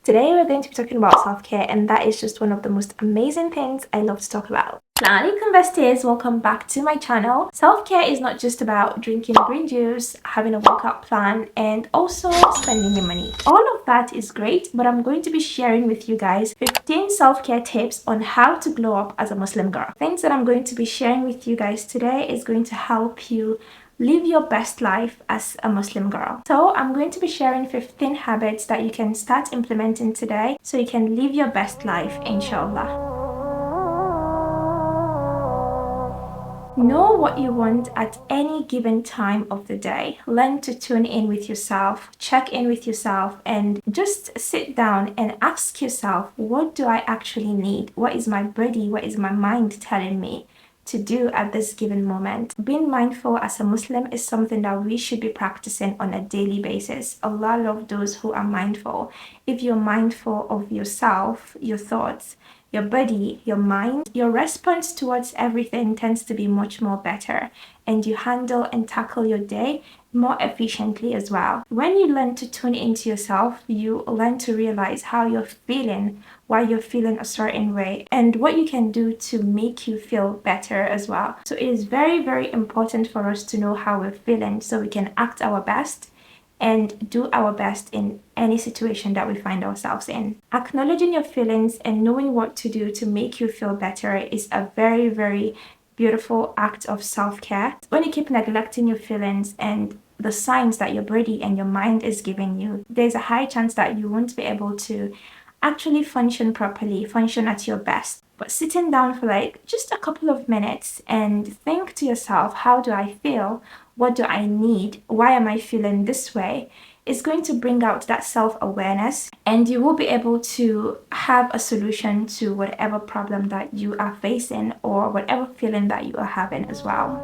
Today we're going to be talking about self-care, and that is just one of the most amazing things I love to talk about. Assalamualaikum besties, welcome back to my channel. Self-care is not just about drinking green juice, having a workout plan, and also spending your money. All of that is great, but I'm going to be sharing with you guys 15 self-care tips on how to glow up as a Muslim girl. Things that I'm going to be sharing with you guys today is going to help you live your best life as a Muslim girl. So I'm going to be sharing 15 habits that you can start implementing today so you can live your best life, inshallah. Know what you want at any given time of the day. Learn to tune in with yourself, check in with yourself, and just sit down and ask yourself, what do I actually need? What is my body, what is my mind telling me to do at this given moment? Being mindful as a Muslim is something that we should be practicing on a daily basis. Allah loves those who are mindful. If you're mindful of yourself, your thoughts, your body, your mind, your response towards everything tends to be much more better, and you handle and tackle your day more efficiently as well. When you learn to tune into yourself, you learn to realize how you're feeling, why you're feeling a certain way, and what you can do to make you feel better as well. So it is very, very important for us to know how we're feeling so we can act our best and do our best in any situation that we find ourselves in. Acknowledging your feelings and knowing what to do to make you feel better is a very, very beautiful act of self-care. When you keep neglecting your feelings and the signs that your body and your mind is giving you, there's a high chance that you won't be able to actually function properly, function at your best. But sitting down for like just a couple of minutes and think to yourself, how do I feel? What do I need? Why am I feeling this way? Is going to bring out that self-awareness, and you will be able to have a solution to whatever problem that you are facing or whatever feeling that you are having as well.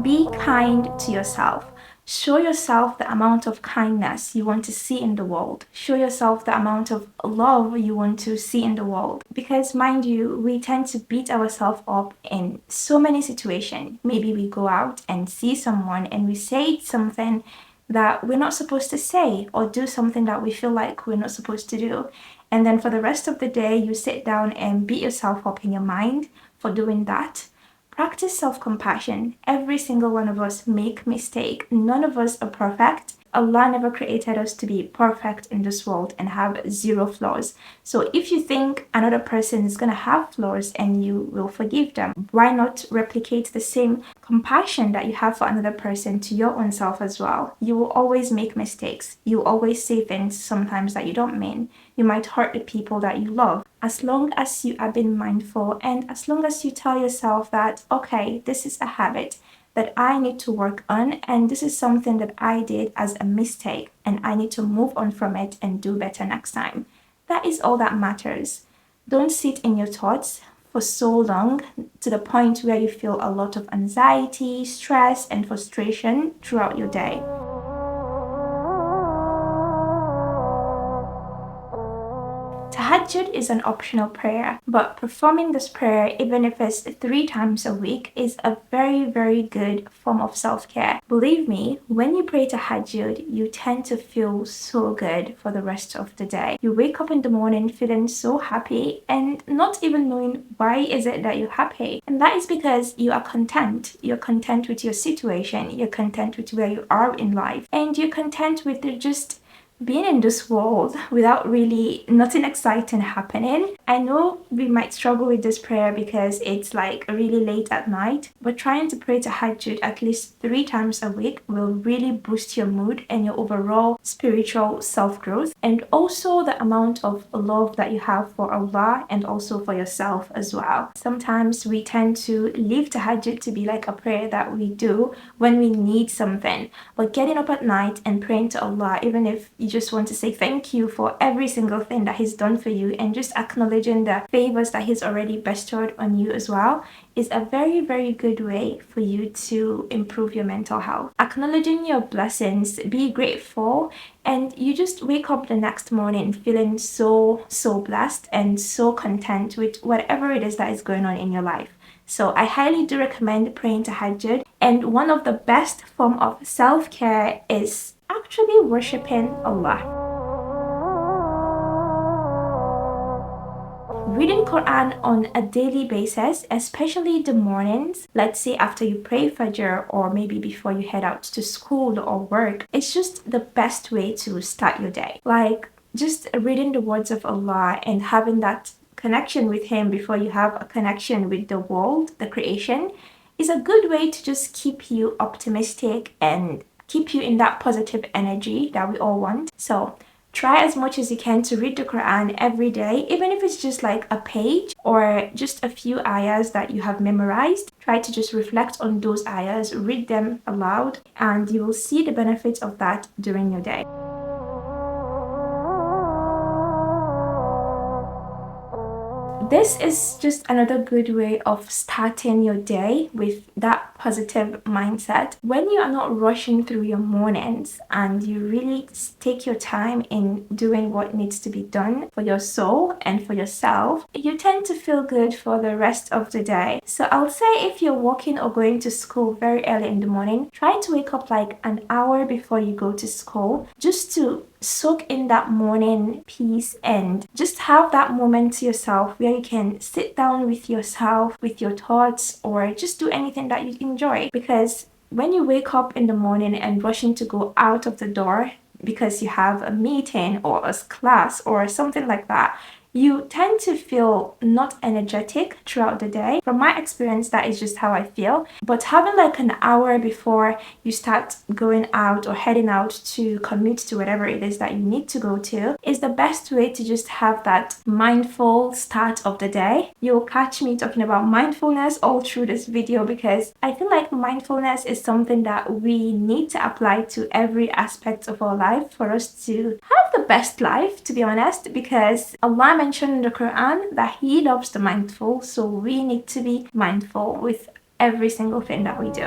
Be kind to yourself. Show yourself the amount of kindness you want to see in the world. Show yourself the amount of love you want to see in the world. Because mind you, we tend to beat ourselves up in so many situations. Maybe we go out and see someone and we say something that we're not supposed to say, or do something that we feel like we're not supposed to do. And then for the rest of the day, you sit down and beat yourself up in your mind for doing that. Practice self-compassion. Every single one of us make mistakes. None of us are perfect. Allah never created us to be perfect in this world and have zero flaws. So if you think another person is going to have flaws and you will forgive them, why not replicate the same compassion that you have for another person to your own self as well? You will always make mistakes. You always say things sometimes that you don't mean. You might hurt the people that you love. As long as you are being mindful and as long as you tell yourself that, okay, this is a habit that I need to work on, and this is something that I did as a mistake and I need to move on from it and do better next time. That is all that matters. Don't sit in your thoughts for so long to the point where you feel a lot of anxiety, stress, and frustration throughout your day. Tahajjud is an optional prayer, but performing this prayer, even if it's 3 times a week, is a very, very good form of self-care. Believe me, when you pray Tahajjud, you tend to feel so good for the rest of the day. You wake up in the morning feeling so happy and not even knowing why is it that you're happy. And that is because you are content. You're content with your situation. You're content with where you are in life. And you're content with just being in this world without really nothing exciting happening. I know we might struggle with this prayer because it's like really late at night, but trying to pray Tahajjud at least 3 times a week will really boost your mood and your overall spiritual self-growth, and also the amount of love that you have for Allah and also for yourself as well. Sometimes we tend to leave Tahajjud to be like a prayer that we do when we need something, but getting up at night and praying to Allah, even if you just want to say thank you for every single thing that He's done for you and just acknowledging the favors that He's already bestowed on you as well, is a very, very good way for you to improve your mental health. Acknowledging your blessings, be grateful, and you just wake up the next morning feeling so blessed and so content with whatever it is that is going on in your life. So I highly do recommend praying tahajjud. And one of the best form of self-care is actually worshiping Allah. Reading Quran on a daily basis, especially the mornings, let's say after you pray Fajr or maybe before you head out to school or work, it's just the best way to start your day. Like just reading the words of Allah and having that connection with Him before you have a connection with the world, the creation, is a good way to just keep you optimistic and keep you in that positive energy that we all want. So try as much as you can to read the Quran every day, even if it's just like a page or just a few ayahs that you have memorized. Try to just reflect on those ayahs, read them aloud, and you will see the benefits of that during your day. This is just another good way of starting your day with that positive mindset. When you are not rushing through your mornings and you really take your time in doing what needs to be done for your soul and for yourself, you tend to feel good for the rest of the day. So I'll say if you're walking or going to school very early in the morning, try to wake up like an hour before you go to school just to soak in that morning peace and just have that moment to yourself where you can sit down with yourself, with your thoughts, or just do anything that you enjoy. Because when you wake up in the morning and rushing to go out of the door because you have a meeting or a class or something like that, you tend to feel not energetic throughout the day. From my experience, that is just how I feel. But having like an hour before you start going out or heading out to commute to whatever it is that you need to go to is the best way to just have that mindful start of the day. You'll catch me talking about mindfulness all through this video because I feel like mindfulness is something that we need to apply to every aspect of our life for us to have the best life, to be honest, because Allah mentioned in the Quran that He loves the mindful, so we need to be mindful with every single thing that we do.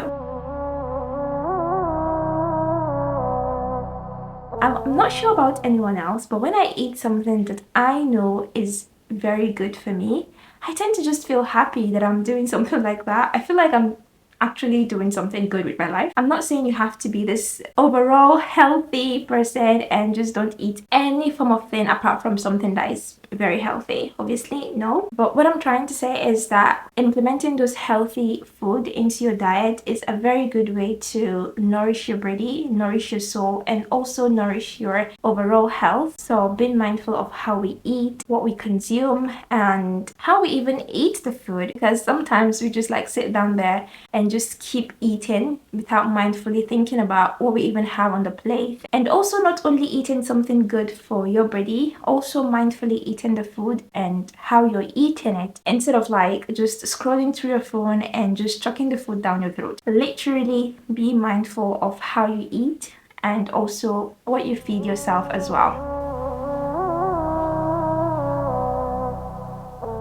I'm not sure about anyone else, but when I eat something that I know is very good for me, I tend to just feel happy that I'm doing something like that. I feel like I'm actually doing something good with my life. I'm not saying you have to be this overall healthy person and just don't eat any form of thing apart from something that is very healthy. Obviously, no. But what I'm trying to say is that implementing those healthy food into your diet is a very good way to nourish your body, nourish your soul, and also nourish your overall health. So being mindful of how we eat, what we consume, and how we even eat the food, because sometimes we just like sit down there and just keep eating without mindfully thinking about what we even have on the plate. And also not only eating something good for your body, also mindfully eating the food and how you're eating it, instead of like just scrolling through your phone and just chucking the food down your throat. Literally be mindful of how you eat and also what you feed yourself as well.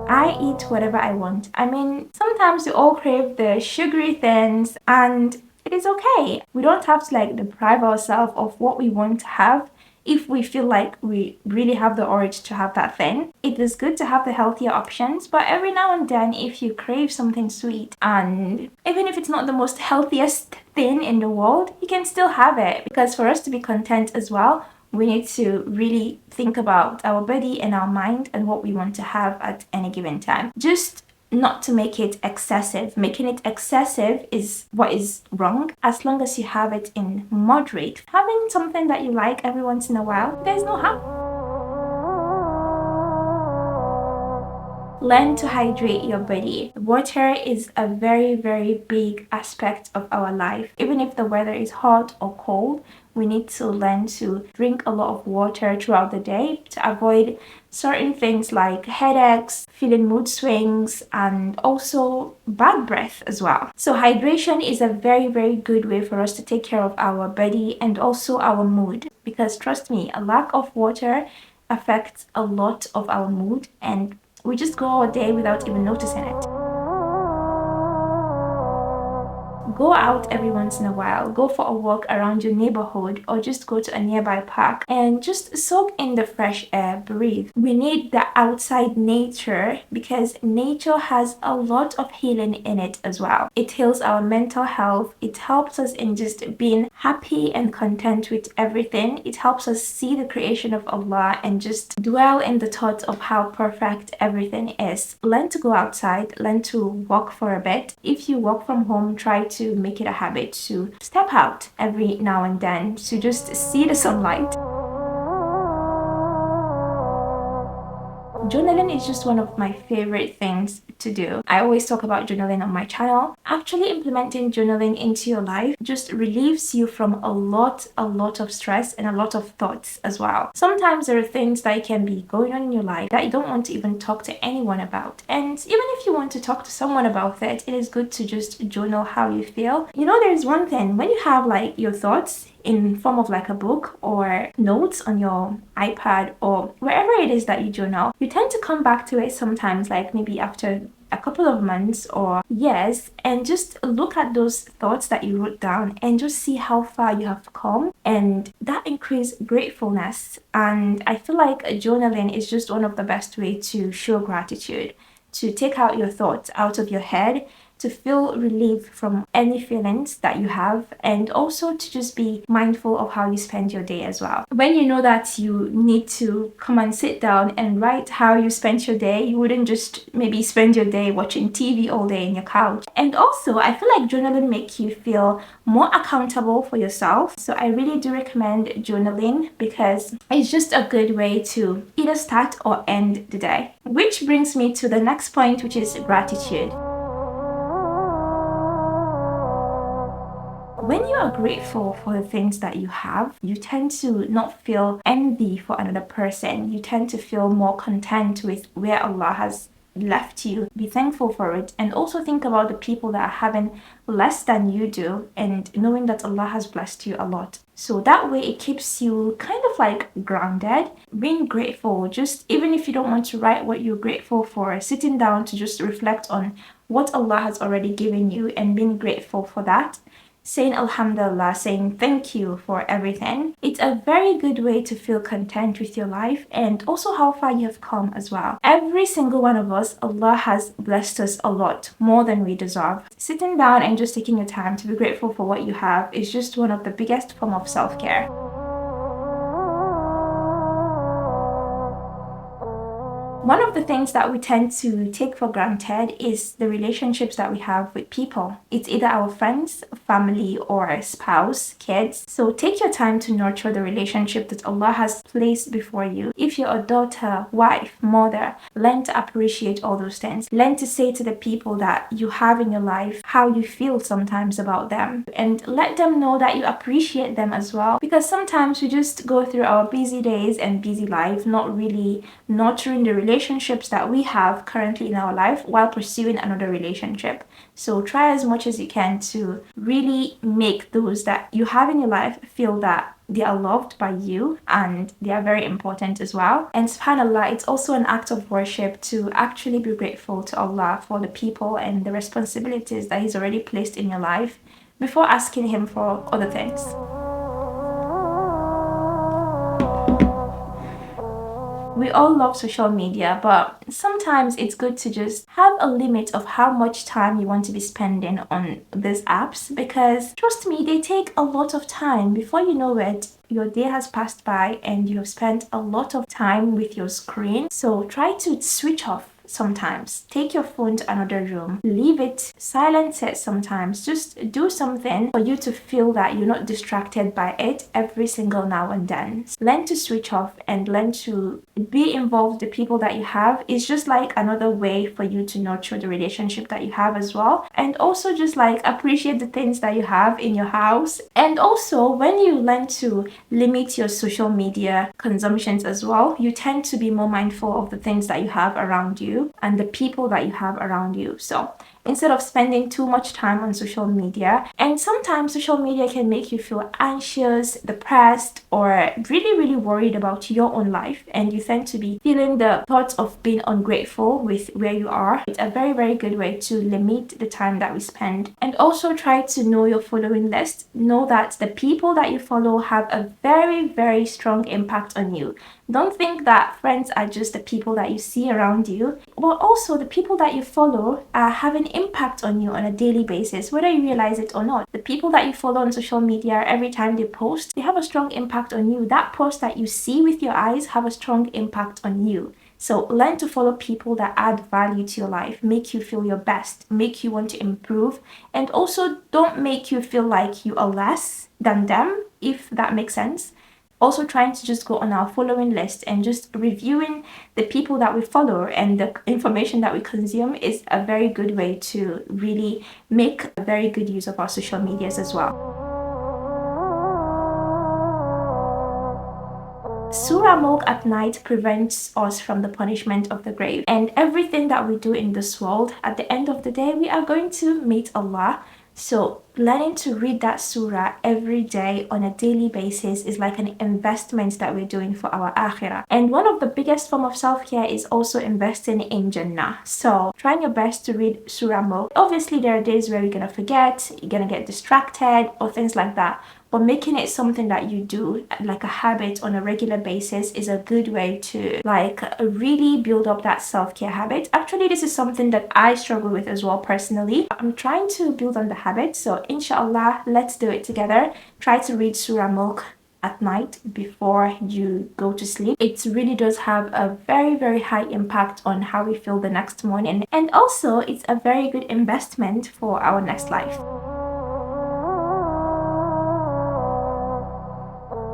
I eat whatever I want. I mean, sometimes we all crave the sugary things and it is okay. We don't have to like deprive ourselves of what we want to have if we feel like we really have the urge to have that thing. It is good to have the healthier options, but every now and then if you crave something sweet, and even if it's not the most healthiest thing in the world, you can still have it, because for us to be content as well, we need to really think about our body and our mind and what we want to have at any given time. Just not to make it excessive. Making it excessive is what is wrong. As long as you have it in moderate, having something that you like every once in a while, there's no harm. Learn to hydrate your body. Water is a very, very big aspect of our life. Even if the weather is hot or cold, we need to learn to drink a lot of water throughout the day to avoid certain things like headaches, feeling mood swings, and also bad breath as well. So hydration is a very, very good way for us to take care of our body and also our mood, because trust me, a lack of water affects a lot of our mood and we just go our day without even noticing it. Go out every once in a while, go for a walk around your neighborhood, or just go to a nearby park and just soak in the fresh air, breathe. We need the outside nature because nature has a lot of healing in it as well. It heals our mental health, it helps us in just being happy and content with everything. It helps us see the creation of Allah and just dwell in the thought of how perfect everything is. Learn to go outside, learn to walk for a bit. If you work from home, try to make it a habit to step out every now and then to just see the sunlight. Journaling is just one of my favorite things to do. I always talk about journaling on my channel. Actually implementing journaling into your life just relieves you from a lot of stress and a lot of thoughts as well. Sometimes there are things that can be going on in your life that you don't want to even talk to anyone about. And even if you want to talk to someone about it, it is good to just journal how you feel. You know, there's one thing, when you have like your thoughts in form of like a book or notes on your iPad or wherever it is that you journal, you tend to come back to it sometimes, like maybe after a couple of months or years, and just look at those thoughts that you wrote down and just see how far you have come, and that increases gratefulness. And I feel like journaling is just one of the best ways to show gratitude, to take out your thoughts out of your head, to feel relief from any feelings that you have, and also to just be mindful of how you spend your day as well. When you know that you need to come and sit down and write how you spent your day, you wouldn't just maybe spend your day watching TV all day in your couch. And also, I feel like journaling makes you feel more accountable for yourself. So I really do recommend journaling because it's just a good way to either start or end the day. Which brings me to the next point, which is gratitude. When you are grateful for the things that you have, you tend to not feel envy for another person. You tend to feel more content with where Allah has left you. Be thankful for it, and also think about the people that are having less than you do, and knowing that Allah has blessed you a lot. So that way it keeps you kind of like grounded. Being grateful, just even if you don't want to write what you're grateful for, sitting down to just reflect on what Allah has already given you and being grateful for that, saying Alhamdulillah, saying thank you for everything. It's a very good way to feel content with your life and also how far you have come as well. Every single one of us, Allah has blessed us a lot, more than we deserve. Sitting down and just taking your time to be grateful for what you have is just one of the biggest form of self-care. One of the things that we tend to take for granted is the relationships that we have with people. It's either our friends, family, or spouse, kids. So take your time to nurture the relationship that Allah has placed before you. If you're a daughter, wife, mother, learn to appreciate all those things. Learn to say to the people that you have in your life how you feel sometimes about them, and let them know that you appreciate them as well, because sometimes we just go through our busy days and busy life not really nurturing the relationships that we have currently in our life while pursuing another relationship. So try as much as you can to really make those that you have in your life feel that they are loved by you and they are very important as well. And subhanAllah, it's also an act of worship to actually be grateful to Allah for the people and the responsibilities that He's already placed in your life before asking Him for other things. We all love social media, but sometimes it's good to just have a limit of how much time you want to be spending on these apps, because trust me, they take a lot of time. Before you know it, your day has passed by and you have spent a lot of time with your screen. So try to switch off sometimes. Take your phone to another room, leave it, silence it sometimes. Just do something for you to feel that you're not distracted by it every single now and then. Learn to switch off and learn to be involved with the people that you have. It's just like another way for you to nurture the relationship that you have as well, and also just like appreciate the things that you have in your house. And also, when you learn to limit your social media consumptions as well, you tend to be more mindful of the things that you have around you and the people that you have around you. So instead of spending too much time on social media. And sometimes social media can make you feel anxious, depressed, or really worried about your own life, and you tend to be feeling the thoughts of being ungrateful with where you are. It's a very good way to limit the time that we spend. And also try to know your following list. Know that the people that you follow have a very strong impact on you. Don't think that friends are just the people that you see around you, but also the people that you follow have an impact on you on a daily basis, whether you realize it or not. The people that you follow on social media, every time they post, they have a strong impact on you. That post that you see with your eyes have a strong impact on you. So learn to follow people that add value to your life, make you feel your best, make you want to improve, and also don't make you feel like you are less than them, if that makes sense. Also trying to just go on our following list and just reviewing the people that we follow and the information that we consume is a very good way to really make a very good use of our social medias as well. Surah Mulk at night prevents us from the punishment of the grave. And everything that we do in this world, at the end of the day, we are going to meet Allah. So learning to read that surah every day on a daily basis is like an investment that we're doing for our akhirah. And one of the biggest form of self-care is also investing in Jannah. So trying your best to read Surah Mulk. Obviously there are days where you're gonna forget, you're gonna get distracted or things like that. But making it something that you do, like a habit on a regular basis, is a good way to really build up that self-care habit. Actually, this is something that I struggle with as well personally. I'm trying to build on the habit, so inshallah, let's do it together. Try to read Surah Mulk at night before you go to sleep. It really does have a very high impact on how we feel the next morning, and also it's a very good investment for our next life.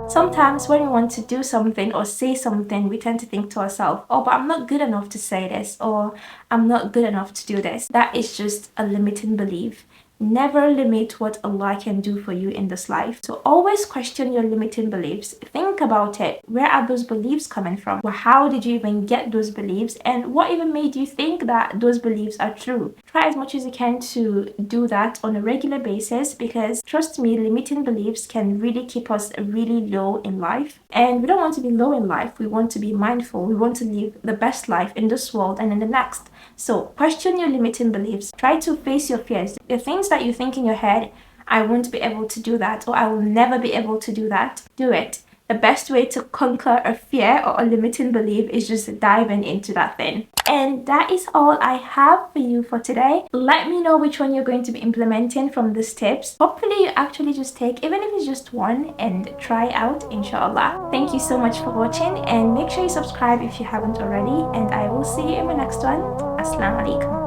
Sometimes when we want to do something or say something, we tend to think to ourselves, oh, but I'm not good enough to say this, or I'm not good enough to do this. That is just a limiting belief. Never limit what Allah can do for you in this life. So always question your limiting beliefs. Think about it. Where are those beliefs coming from? Well, how did you even get those beliefs? And what even made you think that those beliefs are true? Try as much as you can to do that on a regular basis, because trust me, limiting beliefs can really keep us really low in life. And we don't want to be low in life. We want to be mindful. We want to live the best life in this world and in the next. So question your limiting beliefs. Try to face your fears. The things that you think in your head, I won't be able to do that, or I will never be able to do that, do it. The best way to conquer a fear or a limiting belief is just diving into that thing. And that is all I have for you for today. Let me know which one you're going to be implementing from these tips. Hopefully you actually just take, even if it's just one, and try out, inshallah. Thank you so much for watching, and make sure you subscribe if you haven't already, and I will see you in my next one. Assalamu alaikum.